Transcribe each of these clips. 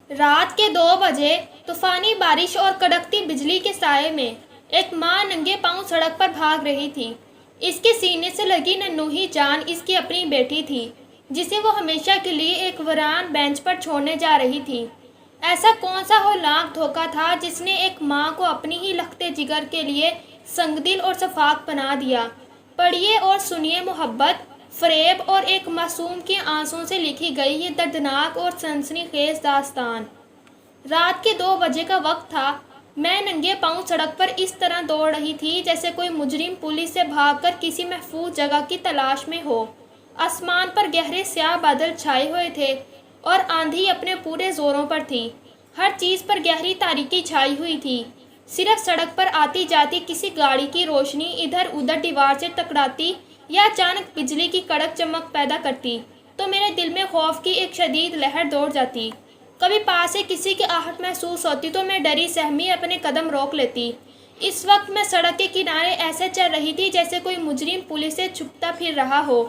رات کے 2 بجے طوفانی بارش اور کڑکتی بجلی کے سائے میں ایک ماں ننگے پاؤں سڑک پر بھاگ رہی تھی۔ اس کے سینے سے لگی ننھی جان اس کی اپنی بیٹی تھی، جسے وہ ہمیشہ کے لیے ایک ویران بینچ پر چھوڑنے جا رہی تھی۔ ایسا کون سا ہولناک دھوکہ تھا جس نے ایک ماں کو اپنی ہی لختے جگر کے لیے سنگ دل اور شفاق بنا دیا؟ پڑھیے اور سنیے محبت، فریب اور ایک معصوم کے آنسوؤں سے لکھی گئی یہ دردناک اور سنسنی خیز داستان۔ رات کے 2 بجے کا وقت تھا۔ میں ننگے پاؤں سڑک پر اس طرح دوڑ رہی تھی جیسے کوئی مجرم پولیس سے بھاگ کر کسی محفوظ جگہ کی تلاش میں ہو۔ آسمان پر گہرے سیاہ بادل چھائے ہوئے تھے اور آندھی اپنے پورے زوروں پر تھی۔ ہر چیز پر گہری تاریکی چھائی ہوئی تھی۔ صرف سڑک پر آتی جاتی کسی گاڑی کی روشنی ادھر ادھر دیوار سے ٹکراتی یا اچانک بجلی کی کڑک چمک پیدا کرتی تو میرے دل میں خوف کی ایک شدید لہر دوڑ جاتی۔ کبھی پاس سے کسی کی آہٹ محسوس ہوتی تو میں ڈری سہمی اپنے قدم روک لیتی۔ اس وقت میں سڑک کے کنارے ایسے چل رہی تھی جیسے کوئی مجرم پولیس سے چھپتا پھر رہا ہو۔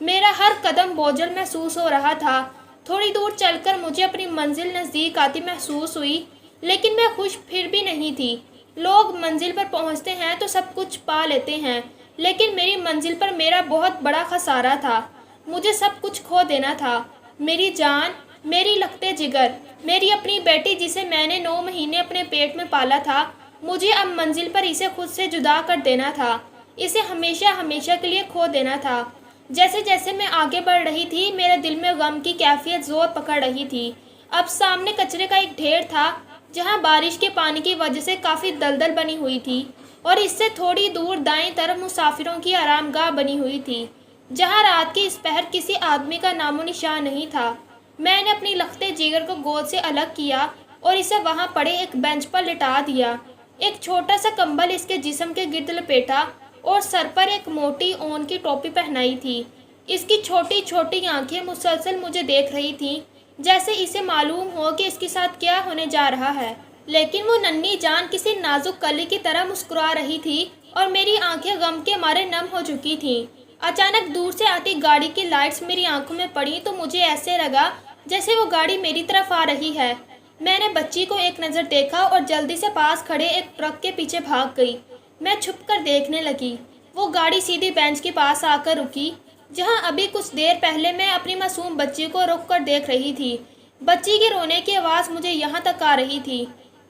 میرا ہر قدم بوجھل محسوس ہو رہا تھا۔ تھوڑی دور چل کر مجھے اپنی منزل نزدیک آتی محسوس ہوئی، لیکن میں خوش پھر بھی نہیں تھی۔ لوگ منزل پر پہنچتے ہیں تو سب کچھ پا لیتے ہیں، لیکن میری منزل پر میرا بہت بڑا خسارہ تھا۔ مجھے سب کچھ کھو دینا تھا، میری جان، میری لختے جگر، میری اپنی بیٹی جسے میں نے 9 مہینے اپنے پیٹ میں پالا تھا۔ مجھے اب منزل پر اسے خود سے جدا کر دینا تھا، اسے ہمیشہ ہمیشہ کے لیے کھو دینا تھا۔ جیسے جیسے میں آگے بڑھ رہی تھی میرے دل میں غم کی کیفیت زور پکڑ رہی تھی۔ اب سامنے کچرے کا ایک ڈھیر تھا جہاں بارش کے پانی کی وجہ سے کافی دلدل بنی ہوئی تھی، اور اس سے تھوڑی دور دائیں طرف مسافروں کی آرام گاہ بنی ہوئی تھی جہاں رات کی اس پہر کسی آدمی کا نام و نشان نہیں تھا۔ میں نے اپنی لختے جگر کو گود سے الگ کیا اور اسے وہاں پڑے ایک بینچ پر لٹا دیا۔ ایک چھوٹا سا کمبل اس کے جسم کے گرد لپیٹا اور سر پر ایک موٹی اون کی ٹوپی پہنائی تھی۔ اس کی چھوٹی چھوٹی آنکھیں مسلسل مجھے دیکھ رہی تھیں، جیسے اسے معلوم ہو کہ اس کے ساتھ کیا ہونے جا رہا ہے۔ لیکن وہ ننھی جان کسی نازک کلی کی طرح مسکرا رہی تھی اور میری آنکھیں غم کے مارے نم ہو چکی تھیں۔ اچانک دور سے آتی گاڑی کی لائٹس میری آنکھوں میں پڑی تو مجھے ایسے لگا جیسے وہ گاڑی میری طرف آ رہی ہے۔ میں نے بچی کو ایک نظر دیکھا اور جلدی سے پاس کھڑے ایک ٹرک کے پیچھے بھاگ گئی۔ میں چھپ کر دیکھنے لگی۔ وہ گاڑی سیدھی بینچ کے پاس آ کر رکی جہاں ابھی کچھ دیر پہلے میں اپنی معصوم بچی کو رک کر دیکھ رہی تھی۔ بچی کے رونے کی آواز مجھے یہاں تک آ رہی تھی۔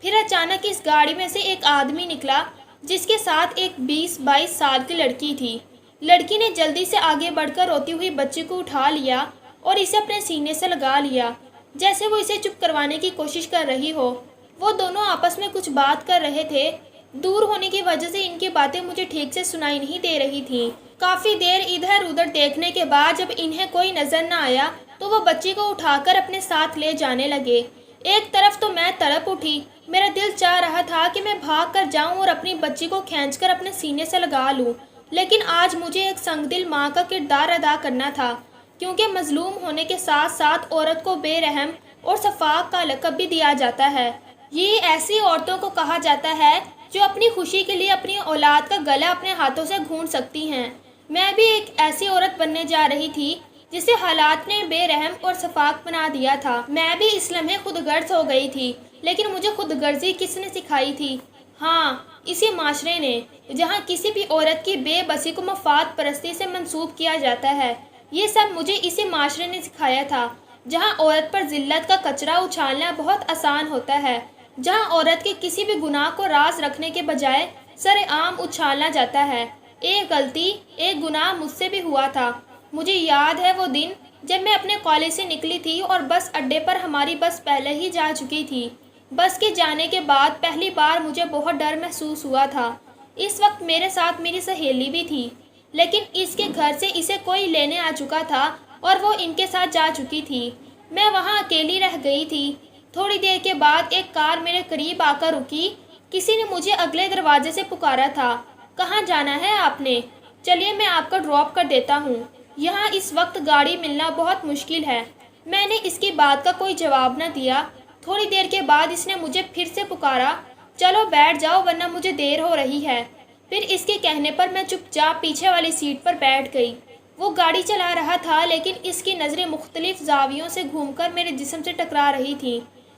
پھر اچانک اس گاڑی میں سے ایک آدمی نکلا جس کے ساتھ ایک 20-22 سال کی لڑکی تھی۔ لڑکی نے جلدی سے آگے بڑھ کر روتی ہوئی بچی کو اٹھا لیا اور اسے اپنے سینے سے لگا لیا جیسے وہ اسے چپ کروانے کی کوشش کر رہی ہو۔ وہ دونوں آپس میں کچھ بات کر رہے تھے۔ دور ہونے کی وجہ سے ان کی باتیں مجھے ٹھیک سے سنائی نہیں دے رہی تھیں۔ کافی دیر ادھر ادھر دیکھنے کے بعد جب انہیں کوئی نظر نہ آیا تو وہ بچی کو اٹھا کر اپنے ساتھ لے جانے لگے۔ ایک طرف تو میں تڑپ اٹھی، میرا دل چاہ رہا تھا کہ میں بھاگ کر جاؤں اور اپنی بچی کو کھینچ کر اپنے سینے سے لگا لوں، لیکن آج مجھے ایک سنگ دل ماں کا کردار ادا کرنا تھا، کیونکہ مظلوم ہونے کے ساتھ ساتھ عورت کو بے رحم اور شفاق کا لقب بھی دیا جاتا ہے۔ یہ ایسی عورتوں کو کہا جاتا ہے جو اپنی خوشی کے لیے اپنی اولاد کا گلا اپنے ہاتھوں سے گھونٹ سکتی ہیں۔ میں بھی ایک ایسی عورت بننے جا رہی تھی جسے حالات نے بے رحم اور شفاق بنا دیا تھا۔ میں بھی اس لمحے خود غرض ہو گئی تھی، لیکن مجھے خود غرضی کس نے سکھائی تھی؟ ہاں، اسی معاشرے نے، جہاں کسی بھی عورت کی بے بسی کو مفاد پرستی سے منسوب کیا جاتا ہے۔ یہ سب مجھے اسی معاشرے نے سکھایا تھا جہاں عورت پر ذلت کا کچرا اچھالنا بہت آسان ہوتا ہے، جہاں عورت کے کسی بھی گناہ کو راز رکھنے کے بجائے سر عام اچھالا جاتا ہے۔ ایک غلطی، ایک گناہ مجھ سے بھی ہوا تھا۔ مجھے یاد ہے وہ دن جب میں اپنے کالج سے نکلی تھی اور بس اڈے پر ہماری بس پہلے ہی جا چکی تھی۔ بس کے جانے کے بعد پہلی بار مجھے بہت ڈر محسوس ہوا تھا۔ اس وقت میرے ساتھ میری سہیلی بھی تھی، لیکن اس کے گھر سے اسے کوئی لینے آ چکا تھا اور وہ ان کے ساتھ جا چکی تھی۔ میں وہاں اکیلی رہ گئی تھی۔ تھوڑی دیر کے بعد ایک کار میرے قریب آ کر رکی۔ کسی نے مجھے اگلے دروازے سے پکارا تھا۔ کہاں جانا ہے آپ نے؟ چلیے میں آپ کو ڈراپ کر دیتا ہوں، یہاں اس وقت گاڑی ملنا بہت مشکل ہے۔ میں نے اس کی بات کا کوئی جواب نہ دیا۔ تھوڑی دیر کے بعد اس نے مجھے پھر سے پکارا، چلو بیٹھ جاؤ ورنہ مجھے دیر ہو رہی ہے۔ پھر اس کے کہنے پر میں چپ چاپ پیچھے والی سیٹ پر بیٹھ گئی۔ وہ گاڑی چلا رہا تھا لیکن اس کی نظریں مختلف زاویوں سے گھوم کر میرے جسم سے ٹکرا رہی تھیں۔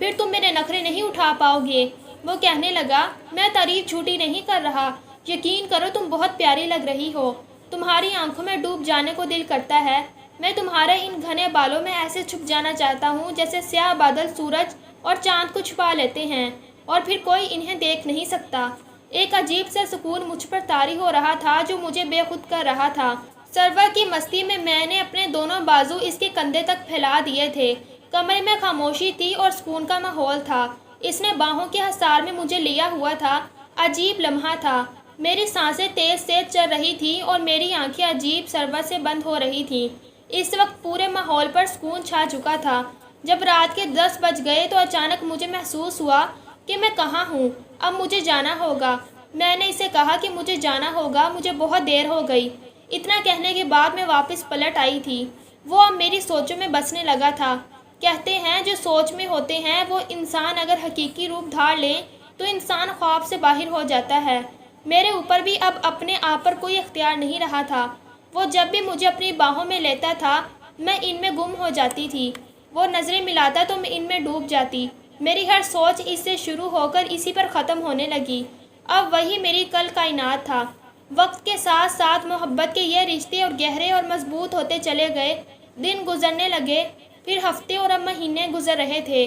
پھر تم میرے نخرے نہیں اٹھا پاؤ گے۔ وہ کہنے لگا، میں تعریف جھوٹی نہیں کر رہا، یقین کرو تم بہت پیاری لگ رہی ہو، تمہاری آنکھوں میں ڈوب جانے کو دل کرتا ہے، میں تمہارے ان گھنے بالوں میں ایسے چھپ جانا چاہتا ہوں جیسے سیاہ بادل سورج اور چاند کو چھپا لیتے ہیں اور پھر کوئی انہیں دیکھ نہیں سکتا۔ ایک عجیب سا سکون مجھ پر طاری ہو رہا تھا جو مجھے بے خود کر رہا تھا۔ سرور کی مستی میں نے اپنے دونوں بازو اس کے کندھے تک پھیلا دیے تھے۔ کمرے میں خاموشی تھی اور سکون کا ماحول تھا۔ اس نے باہوں کے حصار میں مجھے لیا ہوا تھا۔ عجیب لمحہ تھا۔ میری سانسیں تیز تیز چل رہی تھیں اور میری آنکھیں عجیب سرور سے بند ہو رہی تھیں۔ اس وقت پورے ماحول پر سکون چھا چکا تھا۔ جب رات کے 10 بج گئے تو اچانک مجھے محسوس ہوا کہ میں کہاں ہوں، اب مجھے جانا ہوگا۔ میں نے اسے کہا کہ مجھے جانا ہوگا، مجھے بہت دیر ہو گئی۔ اتنا کہنے کے بعد میں واپس پلٹ آئی تھی۔ وہ اب میری سوچوں میں بسنے لگا تھا۔ کہتے ہیں جو سوچ میں ہوتے ہیں وہ انسان اگر حقیقی روپ دھار لے تو انسان خواب سے باہر ہو جاتا ہے۔ میرے اوپر بھی اب اپنے آپ پر کوئی اختیار نہیں رہا تھا۔ وہ جب بھی مجھے اپنی باہوں میں لیتا تھا میں ان میں گم ہو جاتی تھی۔ وہ نظریں ملاتا تو میں ان میں ڈوب جاتی۔ میری ہر سوچ اس سے شروع ہو کر اسی پر ختم ہونے لگی۔ اب وہی میری کل کائنات تھا۔ وقت کے ساتھ ساتھ محبت کے یہ رشتے اور گہرے اور مضبوط ہوتے چلے گئے۔ دن گزرنے لگے، پھر ہفتے اور اب مہینے گزر رہے تھے۔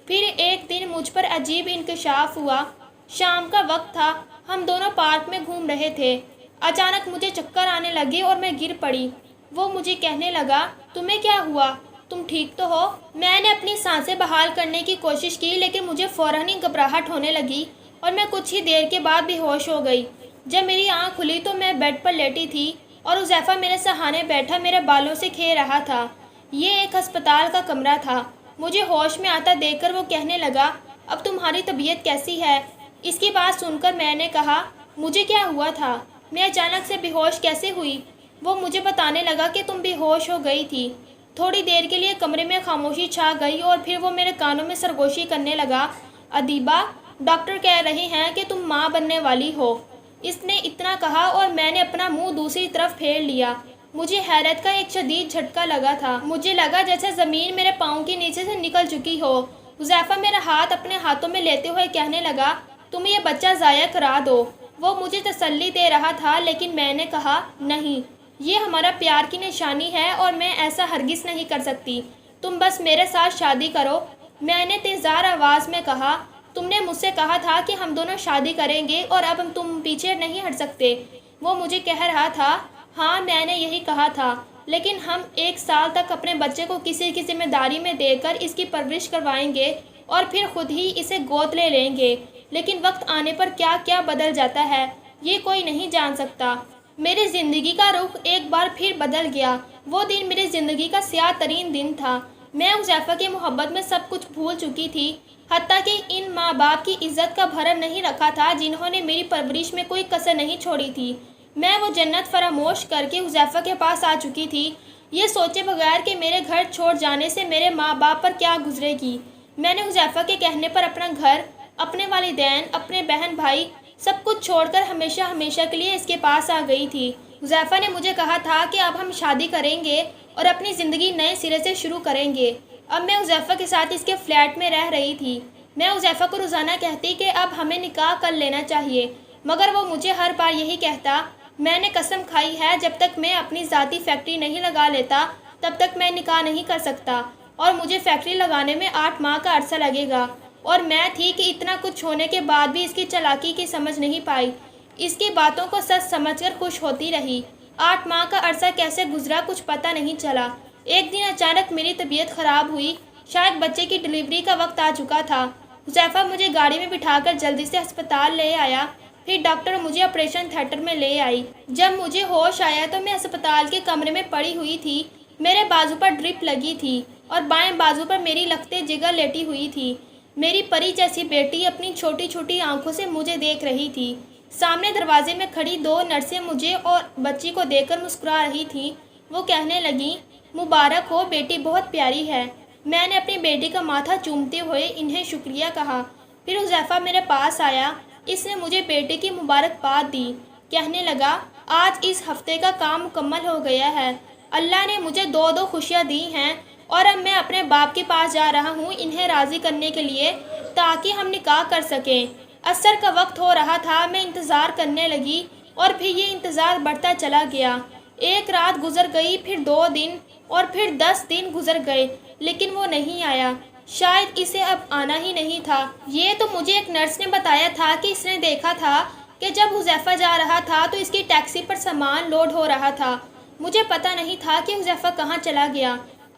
پھر ایک دن مجھ پر عجیب انکشاف ہوا۔ شام کا وقت تھا، ہم دونوں پارک میں گھوم رہے تھے۔ اچانک مجھے چکر آنے لگے اور میں گر پڑی۔ وہ مجھے کہنے لگا، تمہیں کیا ہوا؟ تم ٹھیک تو ہو؟ میں نے اپنی سانسیں بحال کرنے کی کوشش کی لیکن مجھے فوراً ہی گھبراہٹ ہونے لگی اور میں کچھ ہی دیر کے بعد بے ہوش ہو گئی۔ جب میری آنکھ کھلی تو میں بیڈ پر لیٹی تھی اور حذیفہ میرے سہانے بیٹھا میرے بالوں سے کھیل رہا تھا۔ یہ ایک ہسپتال کا کمرہ تھا۔ مجھے ہوش میں آتا دیکھ کر وہ کہنے لگا، اب تمہاری طبیعت کیسی ہے؟ اس کی بات سن کر میں نے کہا، مجھے کیا ہوا تھا؟ میں اچانک سے بے ہوش کیسے ہوئی؟ وہ مجھے بتانے لگا کہ تم بے ہوش ہو گئی تھی۔ تھوڑی دیر کے لیے کمرے میں خاموشی چھا گئی اور پھر وہ میرے کانوں میں سرگوشی کرنے لگا، ادیبہ، ڈاکٹر کہہ رہے ہیں کہ تم ماں بننے والی ہو۔ اس نے اتنا کہا اور میں نے اپنا منہ دوسری طرف پھیر لیا۔ مجھے حیرت کا ایک شدید جھٹکا لگا تھا۔ مجھے لگا جیسے زمین میرے پاؤں کے نیچے سے نکل چکی ہو۔ حذیفہ میرا ہاتھ اپنے ہاتھوں میں لیتے ہوئے کہنے لگا، تم یہ بچہ ضائع کرا دو۔ وہ مجھے تسلی دے رہا تھا لیکن میں نے کہا، نہیں، یہ ہمارا پیار کی نشانی ہے اور میں ایسا ہرگز نہیں کر سکتی۔ تم بس میرے ساتھ شادی کرو۔ میں نے تیزار آواز میں کہا، تم نے مجھ سے کہا تھا کہ ہم دونوں شادی کریں گے اور اب تم پیچھے نہیں ہٹ سکتے۔ وہ مجھے کہہ رہا تھا، ہاں میں نے یہی کہا تھا، لیکن ہم 1 سال تک اپنے بچے کو کسی کی ذمہ داری میں دے کر اس کی پرورش کروائیں گے اور پھر خود ہی اسے گود لے لیں گے۔ لیکن وقت آنے پر کیا کیا بدل جاتا ہے یہ کوئی نہیں جان سکتا۔ میری زندگی کا رخ ایک بار پھر بدل گیا۔ وہ دن میری زندگی کا سیاہ ترین دن تھا۔ میں حذیفہ کی محبت میں سب کچھ بھول چکی تھی، حتیٰ کہ ان ماں باپ کی عزت کا بھرم نہیں رکھا تھا جنہوں نے میری پرورش میں کوئی کسر نہیں چھوڑی تھی۔ میں وہ جنت فراموش کر کے حذیفہ کے پاس آ چکی تھی، یہ سوچے بغیر کہ میرے گھر چھوڑ جانے سے میرے ماں باپ پر کیا گزرے گی۔ میں نے حذیفہ کے کہنے پر اپنا گھر، اپنے والدین، اپنے بہن بھائی، سب کچھ چھوڑ کر ہمیشہ ہمیشہ کے لیے اس کے پاس آ گئی تھی۔ حذیفہ نے مجھے کہا تھا کہ اب ہم شادی کریں گے اور اپنی زندگی نئے سرے سے شروع کریں گے۔ اب میں حذیفہ کے ساتھ اس کے فلیٹ میں رہ رہی تھی۔ میں حذیفہ کو روزانہ کہتی کہ اب ہمیں نکاح کر لینا چاہیے، مگر وہ مجھے ہر بار یہی کہتا، میں نے قسم کھائی ہے جب تک میں اپنی ذاتی فیکٹری نہیں لگا لیتا تب تک میں نکاح نہیں کر سکتا، اور مجھے فیکٹری لگانے میں 8 ماہ کا عرصہ لگے گا۔ اور میں تھی کہ اتنا کچھ ہونے کے بعد بھی اس کی چالاکی کی سمجھ نہیں پائی، اس کی باتوں کو سچ سمجھ کر خوش ہوتی رہی۔ 8 ماہ کا عرصہ کیسے گزرا کچھ پتہ نہیں چلا۔ ایک دن اچانک میری طبیعت خراب ہوئی، شاید بچے کی ڈلیوری کا وقت آ چکا تھا۔ حذیفہ مجھے گاڑی میں بٹھا کر جلدی سے ہسپتال لے آیا، پھر ڈاکٹر مجھے آپریشن تھیٹر میں لے آئی۔ جب مجھے ہوش آیا تو میں ہسپتال کے کمرے میں پڑی ہوئی تھی، میرے بازو پر ڈرپ لگی تھی اور بائیں بازو پر میری لختے جگر لیٹی ہوئی تھی۔ میری پری جیسی بیٹی اپنی چھوٹی چھوٹی آنکھوں سے مجھے دیکھ رہی تھی۔ سامنے دروازے میں کھڑی 2 نرسیں مجھے اور بچی کو دیکھ کر مسکرا رہی تھیں۔ وہ کہنے لگیں، مبارک ہو بیٹی، بہت پیاری ہے۔ میں نے اپنی بیٹی کا ماتھا چومتے ہوئے انہیں شکریہ کہا۔ پھر حذیفہ میرے پاس آیا، اس نے مجھے بیٹے کی مبارکباد دی، کہنے لگا، آج اس ہفتے کا کام مکمل ہو گیا ہے۔ اللہ نے مجھے 2 خوشیاں دی ہیں، اور اب میں اپنے باپ کے پاس جا رہا ہوں انہیں راضی کرنے کے لیے تاکہ ہم نکاح کر سکیں۔ عصر کا وقت ہو رہا تھا، میں انتظار کرنے لگی اور پھر یہ انتظار بڑھتا چلا گیا۔ ایک رات گزر گئی، پھر 2 دن اور پھر 10 دن گزر گئے، لیکن وہ نہیں آیا۔ شاید اسے اب آنا ہی نہیں تھا۔ یہ تو مجھے ایک نرس نے بتایا تھا کہ اس نے دیکھا تھا کہ جب حذیفہ جا رہا تھا تو اس کی ٹیکسی پر سامان لوڈ ہو رہا تھا۔ مجھے پتہ نہیں تھا کہ حذیفہ کہاں چلا گیا۔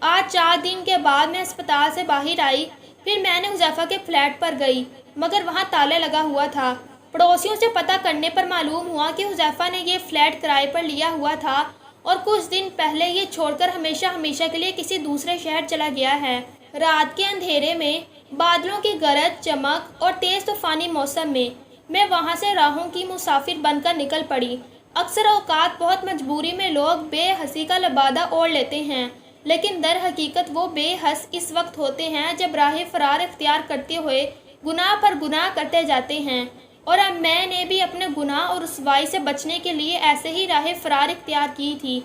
آج 4 دن کے بعد میں اسپتال سے باہر آئی، پھر میں نے حذیفہ کے فلیٹ پر گئی، مگر وہاں تالا لگا ہوا تھا۔ پڑوسیوں سے پتہ کرنے پر معلوم ہوا کہ حذیفہ نے یہ فلیٹ کرائے پر لیا ہوا تھا اور کچھ دن پہلے یہ چھوڑ کر ہمیشہ کے لیے کسی دوسرے شہر چلا گیا ہے۔ رات کے اندھیرے میں، بادلوں کی گرج چمک اور تیز طوفانی موسم میں وہاں سے راہوں کی مسافر بن کر نکل پڑی۔ اکثر اوقات بہت مجبوری میں لوگ بے حسی کا لبادہ اوڑھ لیتے ہیں، لیکن در حقیقت وہ بے حس اس وقت ہوتے ہیں جب راہ فرار اختیار کرتے ہوئے گناہ پر گناہ کرتے جاتے ہیں۔ اور اب میں نے بھی اپنے گناہ اور رسوائی سے بچنے کے لیے ایسے ہی راہ فرار اختیار کی تھی۔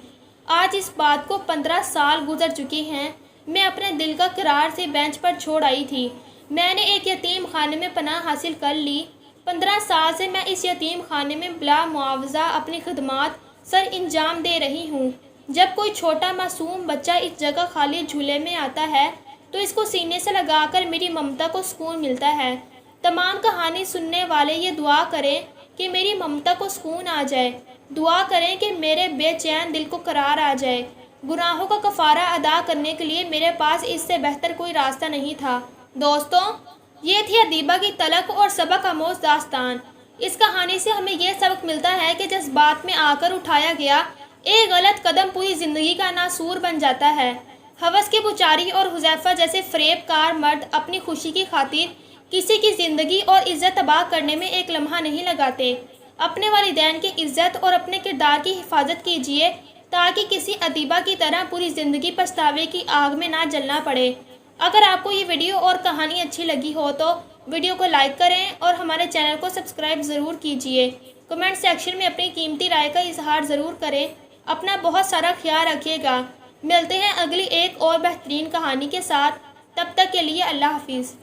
آج اس بات کو 15 سال گزر چکے ہیں۔ میں اپنے دل کا قرار سے بینچ پر چھوڑ آئی تھی۔ میں نے ایک یتیم خانے میں پناہ حاصل کر لی۔ 15 سال سے میں اس یتیم خانے میں بلا معاوضہ اپنی خدمات سر انجام دے رہی ہوں۔ جب کوئی چھوٹا معصوم بچہ اس جگہ خالی جھولے میں آتا ہے تو اس کو سینے سے لگا کر میری ممتا کو سکون ملتا ہے۔ تمام کہانی سننے والے یہ دعا کریں کہ میری ممتا کو سکون آ جائے، دعا کریں کہ میرے بے چین دل کو قرار آ جائے۔ گناہوں کا کفارہ ادا کرنے کے لیے میرے پاس اس سے بہتر کوئی راستہ نہیں تھا۔ دوستوں، یہ تھی ادیبہ کی تلخ اور سبق آموز داستان۔ اس کہانی سے ہمیں یہ سبق ملتا ہے کہ جذبات میں آ کر اٹھایا گیا ایک غلط قدم پوری زندگی کا ناسور بن جاتا ہے۔ ہوس کے پجاری اور حذیفہ جیسے فریب کار مرد اپنی خوشی کی خاطر کسی کی زندگی اور عزت تباہ کرنے میں ایک لمحہ نہیں لگاتے۔ اپنے والدین کی عزت اور اپنے کردار کی حفاظت کیجیے تاکہ کسی ادیبہ کی طرح پوری زندگی پچھتاوے کی آگ میں نہ جلنا پڑے۔ اگر آپ کو یہ ویڈیو اور کہانی اچھی لگی ہو تو ویڈیو کو لائک کریں اور ہمارے چینل کو سبسکرائب ضرور کیجیے۔ کمنٹ سیکشن میں اپنی قیمتی رائے کا اظہار ضرور کریں۔ اپنا بہت سارا خیال رکھیے گا۔ ملتے ہیں اگلی ایک اور بہترین کہانی کے ساتھ۔ تب تک کے لیے اللہ حافظ۔